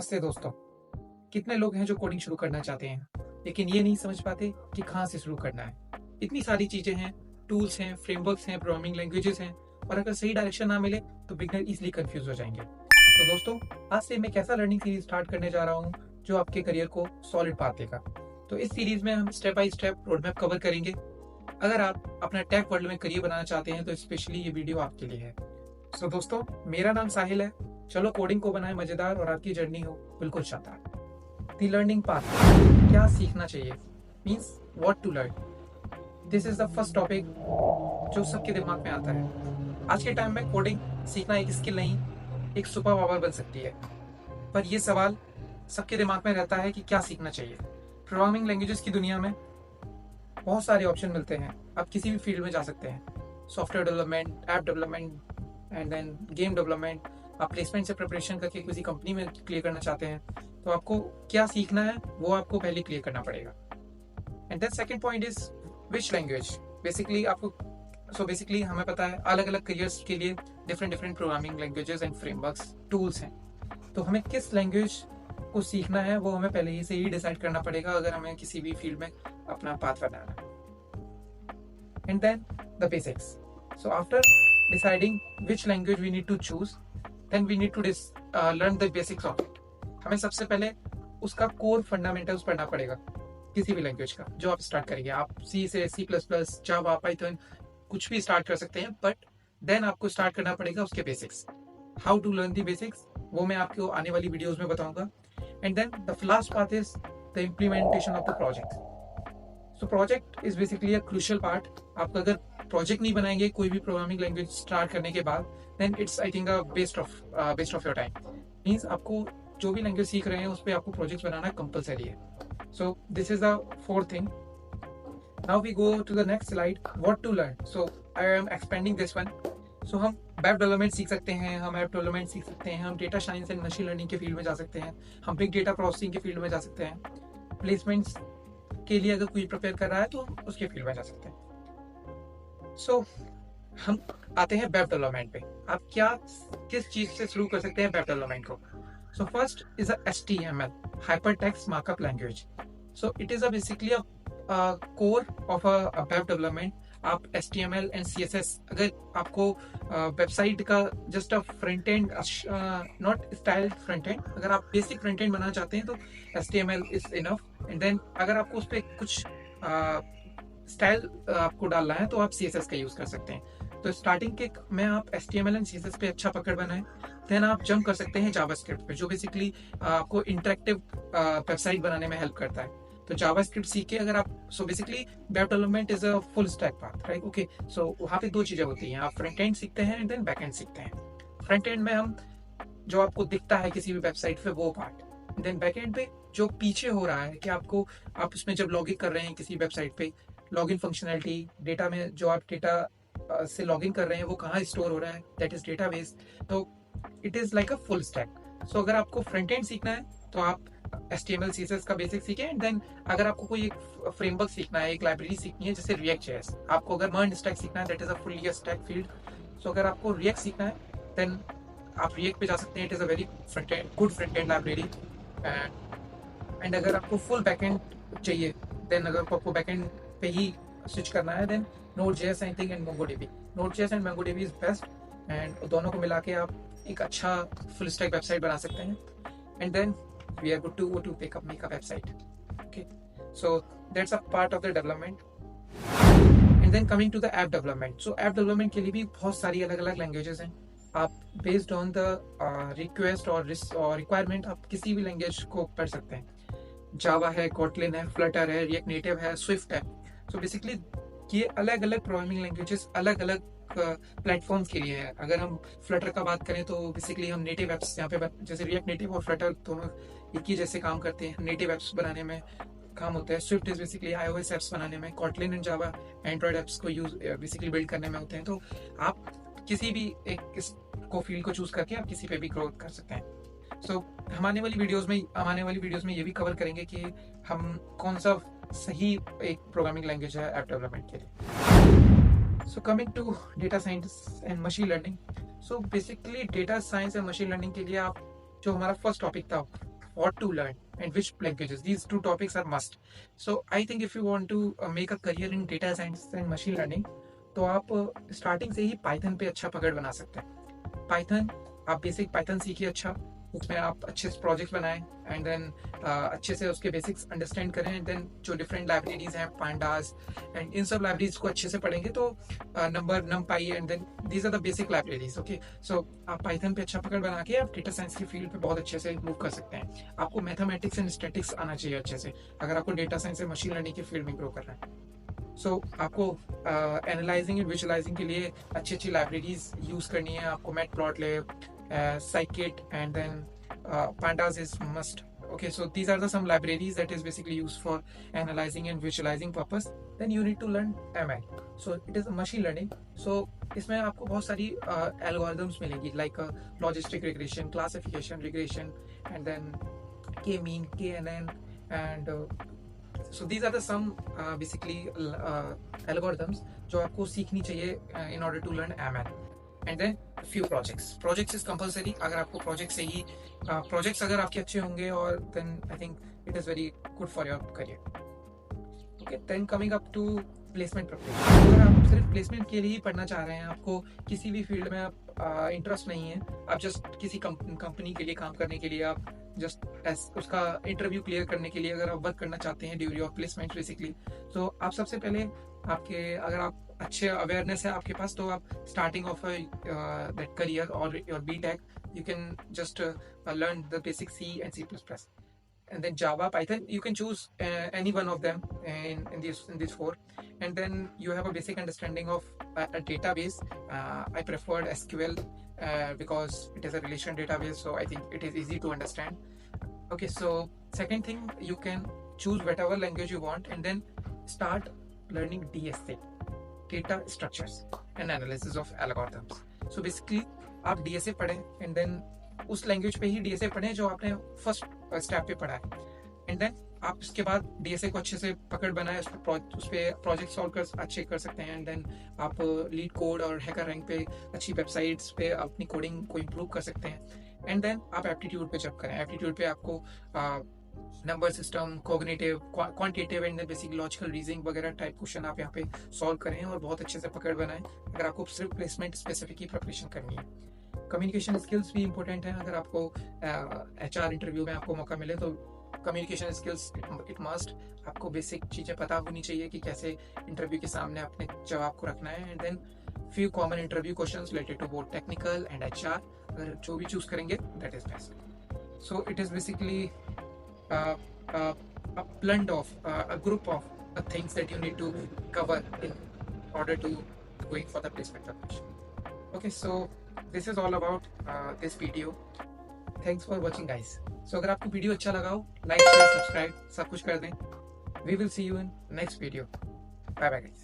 नमस्ते दोस्तों। कितने लोग हैं जो कोडिंग शुरू करना चाहते हैं लेकिन ये नहीं समझ पाते कि कहाँ से शुरू करना है। इतनी सारी चीजें हैं, टूल्स हैं, फ्रेमवर्क्स हैं, प्रोग्रामिंग लैंग्वेजेस हैं, और अगर सही डायरेक्शन ना मिले तो बिगनर इजीली कंफ्यूज हो जाएंगे। तो दोस्तों, आज से मैं एक ऐसा लर्निंग सीरीज स्टार्ट करने जा रहा हूँ जो आपके करियर को सॉलिड पाथ देगा। तो इस सीरीज में हम step by step road map cover करेंगे। अगर आप अपना टेक वर्ल्ड में करियर बनाना चाहते हैं तो स्पेशली ये वीडियो आपके लिए है। सो दोस्तों, मेरा नाम साहिल है। चलो कोडिंग को बनाए मजेदार और आपकी जर्नी हो बिल्कुल शानदार। द लर्निंग पाथ, क्या सीखना चाहिए, means what to learn. This is the first topic जो सबके दिमाग में आता है। आज के टाइम में कोडिंग सीखना एक स्किल नहीं, एक सुपर पावर बन सकती है। पर यह सवाल सबके दिमाग में रहता है कि क्या सीखना चाहिए। प्रोग्रामिंग लैंग्वेजेस की दुनिया में बहुत सारे ऑप्शन मिलते हैं। आप किसी भी फील्ड में जा सकते हैं, software development, app development and then game development. आप प्लेसमेंट से प्रिपरेशन करके किसी कंपनी में क्लियर करना चाहते हैं तो आपको क्या सीखना है वो आपको पहले क्लियर करना पड़ेगा। And then second point is which language. Basically हमें पता है अलग अलग करियर्स के लिए different different programming languages and frameworks tools हैं। तो हमें किस लैंग्वेज को सीखना है वो हमें पहले ही से ही डिसाइड करना पड़ेगा अगर हमें किसी भी फील्ड में अपना पाथ बनाना है। And then the basics. So after deciding which language we need to choose, then we need to learn the basics of it. हमें सबसे पहले उसका कोर फंडामेंटल्स पढ़ना पड़ेगा किसी भी लैंग्वेज का जो आप स्टार्ट करेंगे। आप सी से सी प्लस प्लस, जावा, पाइथन कुछ भी स्टार्ट कर सकते हैं, बट देन आपको स्टार्ट करना पड़ेगा उसके basics. How to learn the basics वो मैं आपको आने वाली वीडियोस में बताऊंगा। And then the last part is the implementation of the project. So project is basically a crucial part. आप अगर प्रोजेक्ट नहीं बनाएंगे कोई भी प्रोग्रामिंग लैंग्वेज स्टार्ट करने के बाद, then it's I think waste of your time. Means आपको जो भी लैंग्वेज सीख रहे हैं उस पर आपको प्रोजेक्ट बनाना कंपलसरी है। So this is the fourth thing. Now we go to the next slide, what to learn. So I am expanding this one. So हम वेब डेवलपमेंट सीख सकते हैं, हम ऐप डेवलपमेंट सीख सकते हैं, हम data science and machine learning के फील्ड में जा सकते हैं, हम बिग डेटा प्रोसेसिंग के फील्ड में जा सकते हैं, प्लेसमेंट्स के लिए अगर कोई प्रिपेयर कर रहा है तो उसके फील्ड में जा सकते हैं। सो हम आते हैं वेब डेवलपमेंट पे। आप किस चीज से शुरू कर सकते हैं वेब डेवलपमेंट को। So first is HTML, hypertext markup language. So it is basically core of a web development. आप HTML एंड CSS, अगर आपको वेबसाइट का just a front end, not style front end, अगर आप बेसिक फ्रंट एंड बनाना चाहते हैं तो HTML is enough. And then अगर आपको उस पर कुछ स्टाइल आपको डालना है तो आप CSS का यूज कर सकते हैं। तो स्टार्टिंग के में आप HTML एंड CSS पे अच्छा पकड़ बनाए, देन आप जंप कर सकते हैं जावास्क्रिप्ट पे, जो बेसिकली आपको इंटरेक्टिव वेबसाइट बनाने में हेल्प करता है। तो जावास्क्रिप्ट सीख के अगर आप, so basically web development is a full stack path, right? Okay, so वहाँ पे दो चीजें होती हैं, आप फ्रंट एंड सीखते हैं एंड देन बैक एंड सीखते हैं। फ्रंट एंड में हम जो आपको दिखता है किसी भी वेबसाइट पे वो पार्ट, देन बैक एंड पे जो पीछे हो रहा है कि आपको, आप उसमें जब लॉग इन कर रहे हैं किसी वेबसाइट पे, लॉगिन फंक्शनैलिटी, डेटा में जो आप डेटा से लॉगिन कर रहे हैं वो कहाँ स्टोर हो रहा है, दैट इज डेटाबेस। तो it is like a full stack. So अगर आपको फ्रंट एंड सीखना है तो आप HTML CSS का बेसिक सीखें। एंड देन अगर आपको कोई एक फ्रेमवर्क सीखना है, एक लाइब्रेरी सीखनी है जैसे React.js, आपको अगर MERN स्टैक सीखना है, that is a fully stack field. So अगर आपको React सीखना है देन आप React पे जा सकते हैं, it is a very good front end library. And अगर आपको फुल बैकएंड चाहिए, देन अगर आपको बैकएंड पे ही स्विच करना है, then Node.js I think and MongoDB। Node.js and MongoDB is best, and दोनों को मिला के आप एक अच्छा फुल स्टैक वेबसाइट बना सकते हैं। And then we are good to go to make a website. Okay, so that's a part of the development. And then coming to the app development. So app development के लिए भी बहुत सारी अलग अलग लैंग्वेजेस हैं। आप बेस्ड ऑन द रिक्वेस्ट और रिक्वायरमेंट आप किसी भी लैंग्वेज को पढ़ सकते हैं। जावा है, कोटलिन है, फ्लटर है, रिएक्ट नेटिव है, स्विफ्ट है। सो बेसिकली ये अलग अलग प्रोग्रामिंग लैंग्वेजेस अलग अलग प्लेटफॉर्म्स के लिए है। अगर हम फ्लटर का बात करें तो बेसिकली हम नेटिव एप्स यहाँ पे, जैसे रिएक्ट नेटिव और फ्लटर दोनों एक ही जैसे काम करते हैं, नेटिव एप्स बनाने में काम होता है। Swift is basically iOS apps बनाने में, Kotlin and Java Android apps को यूज बेसिकली बिल्ड करने में होते हैं। तो आप किसी भी एक को फील्ड को चूज करके आप किसी पे भी ग्रोथ कर सकते हैं। सो हम आने वाली वीडियोस में ये भी कवर करेंगे कि हम कौन सा सही एक प्रोग्रामिंग लैंग्वेज है ऐप डेवलपमेंट के लिए। So coming to data science and machine learning. So basically data science and machine learning के लिए आप, जो हमारा फर्स्ट टॉपिक था what to learn and which languages. These two topics are must. So I think if you want to make a career in data science and machine learning, तो आप starting से ही Python पे अच्छा पकड़ बना सकते हैं. पाइथन, आप बेसिक पाइथन सीखिए अच्छा, उसमें आप अच्छे से प्रोजेक्ट्स बनाएं एंड देन अच्छे से उसके बेसिक्स अंडरस्टैंड करें एंड देन जो डिफरेंट लाइब्रेरीज हैं पांडास एंड इन सब लाइब्रेरीज को अच्छे से पढ़ेंगे तो number numpy and then these are the basic libraries. Okay, so आप पाइथन पे अच्छा पकड़ बना के आप डेटा साइंस की फील्ड पे बहुत अच्छे से मूव कर सकते हैं. आपको मैथमेटिक्स एंड स्टैटिक्स आना चाहिए अच्छे से अगर आपको data science and machine learning की फील्ड में ग्रो करना है. सो आपको एनालाइजिंग एंड विजुअलाइजिंग के लिए अच्छी अच्छी लाइब्रेरीज यूज करनी है. आपको matplotlib, scikit, and then pandas is must. Okay, so these are the some libraries that is basically used for analyzing and visualizing purpose. Then you need to learn ML. So it is a machine learning. So इसमें आपको बहुत सारी algorithms मिलेंगी like logistic regression, classification regression, and then k-mean, KNN, and so these are the some basically algorithms जो आपको सीखनी चाहिए in order to learn ML. And then few projects is compulsory. अगर आपको प्रोजेक्ट से ही प्रोजेक्ट्स अगर आपके अच्छे होंगे और then I think it is very good for your career. Okay, then coming up to placement preparation. अगर आप सिर्फ प्लेसमेंट के लिए ही पढ़ना चाह रहे हैं, आपको किसी भी फील्ड में आप इंटरेस्ट नहीं है, आप जस्ट किसी कंपनी के लिए काम करने के लिए आप जस्ट उसका इंटरव्यू क्लियर करने के लिए अगर आप वर्क करना चाहते हैं ड्यूरिंग योर प्लेसमेंट बेसिकली, तो आप सबसे पहले आपके अगर आप अच्छे अवेयरनेस है आपके पास तो आप स्टार्टिंग ऑफ दैट करियर और your BTech you can just learn the basic C and C++, and then Java, Python. You can choose any one of them in these four, and then you have a basic understanding of a database. I preferred SQL because it is a relation database, so I think it is easy to understand. Okay, so second thing, you can choose whatever language you want and then start learning DSA, data structures and analysis of algorithms. So basically आप DSA पढ़ें and then उस language पे ही DSA पढ़ें जो आपने first step पे पढ़ा है, एंड देन आप उसके बाद DSA को अच्छे से पकड़ बनाए, उस पर प्रोजेक्ट सॉल्व कर अच्छे कर सकते हैं, एंड देन आप लीड कोड और हैकर रैंक पे अच्छी वेबसाइट्स पे अपनी कोडिंग को इम्प्रूव कर सकते हैं. एंड देन आप एप्टीट्यूड पे जब करें, एप्टीट्यूड पे आपको number system, cognitive, quantitative and basic logical reasoning वगैरह टाइप क्वेश्चन आप यहाँ पे सॉल्व करें और बहुत अच्छे से पकड़ बनाएं अगर आपको सिर्फ प्लेसमेंट स्पेसिफिक की प्रिपरेशन करनी है. कम्युनिकेशन स्किल्स भी इंपॉर्टेंट है. अगर आपको HR इंटरव्यू में आपको मौका मिले तो कम्युनिकेशन स्किल्स इट मस्ट. आपको बेसिक चीज़ें पता होनी चाहिए कि कैसे इंटरव्यू के सामने अपने जवाब को रखना है, and then few common interview questions related to both technical and HR. अगर जो भी चूज करेंगे that is best. So it is basically a blend of a group of things that you need to cover in order to going for the placement preparation. Okay, so this is all about this video. Thanks for watching guys. So अगर आपको video अच्छा लगा हो, like share subscribe सब कुछ कर दें. We will see you in next video. Bye bye guys.